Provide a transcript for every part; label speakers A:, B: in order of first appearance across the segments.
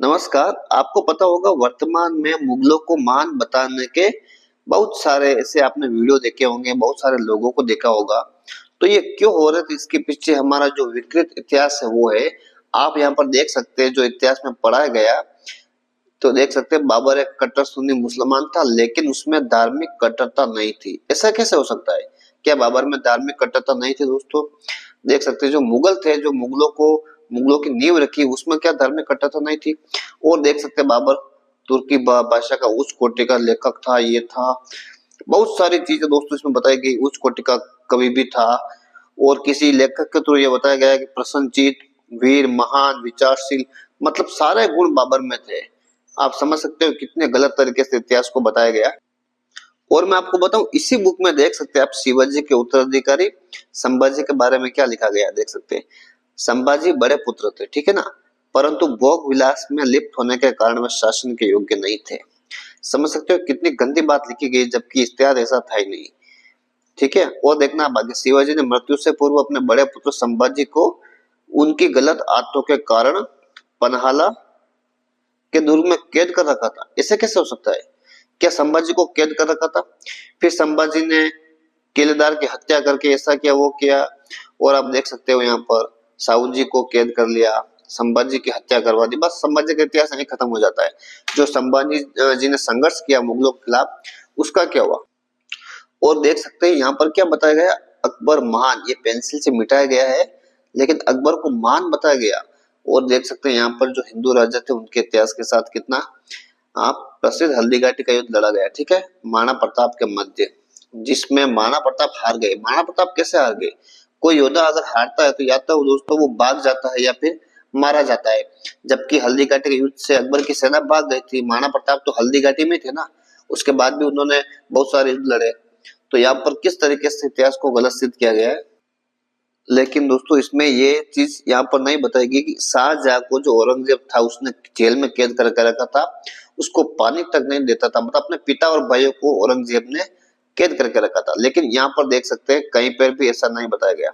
A: नमस्कार। आपको पता होगा वर्तमान में मुगलों को महान बताने के बहुत सारे ऐसे आपने वीडियो देखे होंगे, बहुत सारे लोगों को देखा होगा। तो ये क्यों हो रहा है, इसके पीछे हमारा जो विकृत इतिहास है वो है। आप यहाँ पर देख सकते हैं जो इतिहास में पढ़ाया गया, तो देख सकते हैं बाबर एक कट्टर सुन्नी मुसलमान था, लेकिन उसमें धार्मिक कट्टरता नहीं थी। ऐसा कैसे हो सकता है? क्या बाबर में धार्मिक कट्टरता नहीं थी? दोस्तों देख सकते हैं जो मुगल थे, जो मुगलों की नींव रखी, उसमें क्या धार्मिक कट्टरता नहीं थी? और देख सकते हैं बाबर तुर्की भाषा का उच्च कोटि का लेखक था, ये था। बहुत सारी चीजें दोस्तों इसमें बताई गई। उच्च कोटि का कवि भी था, और किसी लेखक के थ्रू ये बताया गया कि प्रसन्नचित, वीर, महान, विचारशील, मतलब सारे गुण बाबर में थे। आप समझ सकते हो कितने गलत तरीके से इतिहास को बताया गया। और मैं आपको बताऊं, इसी बुक में देख सकते हैं आप शिवाजी के उत्तराधिकारी संभाजी के बारे में क्या लिखा गया है। देख सकते हैं संभाजी बड़े पुत्र थे, ठीक है ना, परंतु भोग विलास में लिप्त होने के कारण वे शासन के योग्य नहीं थे। समझ सकते हो कितनी गंदी बात लिखी गई, जबकि इतिहास ऐसा था ही नहीं। ठीक है। और देखना आप आगे, शिवाजी ने मृत्यु से पूर्व अपने बड़े पुत्र संभाजी को उनकी गलत आदतों के कारण पन्हाला के दुर्ग में कैद कर रखा था। ऐसे कैसे हो सकता है? क्या संभाजी को कैद कर रखा था? फिर संभाजी ने किलेदार की हत्या करके ऐसा किया, वो किया। और आप देख सकते हो यहाँ पर साहू जी को कैद कर लिया, संभाजी की हत्या करवा दी। बस संभाजी का इतिहास यहीं खत्म हो जाता है। जो संभाजी जी ने संघर्ष किया मुगलों के खिलाफ, उसका क्या हुआ? और देख सकते हैं यहाँ पर क्या बताया गया, अकबर महान, ये पेंसिल से मिटाया गया है, लेकिन अकबर को महान बताया गया। और देख सकते हैं यहाँ पर जो हिंदू राजा थे उनके इतिहास के साथ कितना आप प्रसिद्ध हल्दीघाटी का युद्ध लड़ा गया, ठीक है, महाराणा प्रताप के मध्य, जिसमें महाराणा प्रताप हार गए। महाराणा प्रताप कैसे हार गए? कोई योद्धा अगर हारता है तो या तो दोस्तों वो भाग जाता है या फिर मारा जाता है। जबकि हल्दीघाटी के युद्ध से अकबर की सेना भाग गई थी, महाराणा प्रताप तो हल्दीघाटी में थे ना, उसके बाद भी उन्होंने बहुत सारे युद्ध लड़े। तो यहाँ पर किस तरीके से इतिहास को गलत सिद्ध किया गया है। लेकिन दोस्तों इसमें ये चीज यहाँ पर नहीं बताएगी कि शाहजहां को जो औरंगजेब था उसने जेल में कैद कर रखा था, उसको पानी तक नहीं देता था। मतलब अपने पिता और भाइयों को औरंगजेब ने कैद करके रखा था। लेकिन यहाँ पर देख सकते हैं कहीं पर भी ऐसा नहीं बताया गया।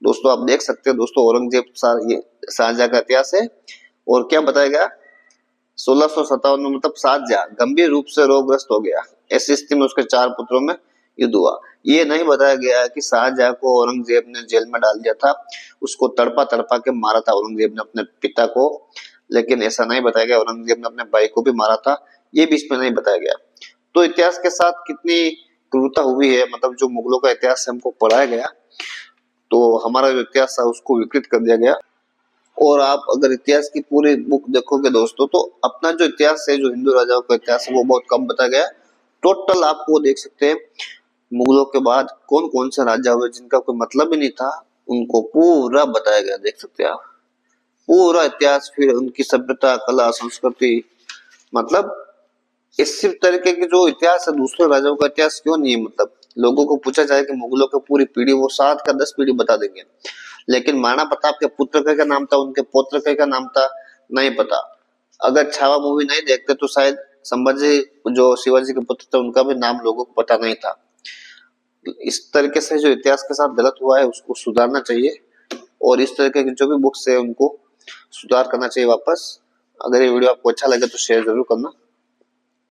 A: दोस्तों आप देख सकते हैं दोस्तों, औरंगजेब ये शाहजहां का इतिहास है। और क्या बताया गया, 1657 में मतलब शाहजहां गंभीर रूप से रोगग्रस्त हो गया। ऐसी स्थिति में उसके 4 पुत्रों में युद्ध हुआ। ये नहीं बताया गया कि शाहजहां को औरंगजेब ने जेल में डाल दिया था, उसको तड़पा तड़पा के मारा था औरंगजेब ने अपने पिता को। लेकिन ऐसा नहीं बताया गया औरंगजेब ने अपने भाई को भी मारा था, ये भी इसमें नहीं बताया गया। तो इतिहास के साथ कितनी क्रूरता हुई है, मतलब जो मुगलों का इतिहास हमको पढ़ाया गया, तो हमारा जो इतिहास था उसको विकृत कर दिया गया। और आप अगर इतिहास की पूरी बुक देखोगे दोस्तों, तो अपना जो इतिहास है, जो हिंदू राजाओं का इतिहास है, वो बहुत कम बताया गया। टोटल आपको देख सकते हैं मुगलों के बाद कौन कौन से राजा हुए जिनका कोई मतलब ही नहीं था, उनको पूरा बताया गया। देख सकते हैं आप पूरा इतिहास, फिर उनकी सभ्यता, कला, संस्कृति, मतलब इस तरीके के जो इतिहास है दूसरे राजाओं का इतिहास क्यों नहीं है। मतलब लोगों को पूछा जाए कि मुगलों की पूरी पीढ़ी, वो 7 का 10 पीढ़ी बता देंगे। लेकिन महाराणा प्रताप के पुत्र का क्या नाम था, उनके पौत्र का क्या नाम था, नहीं पता। अगर छावा मूवी नहीं देखते तो शायद संभाजी जो शिवाजी के पुत्र थे उनका भी नाम लोगों को पता नहीं था। इस तरीके से जो इतिहास के साथ गलत हुआ है उसको सुधारना चाहिए, और इस तरीके की जो भी बुक्स है उनको सुधार करना चाहिए वापस। अगर ये वीडियो आपको अच्छा लगे तो शेयर जरूर करना।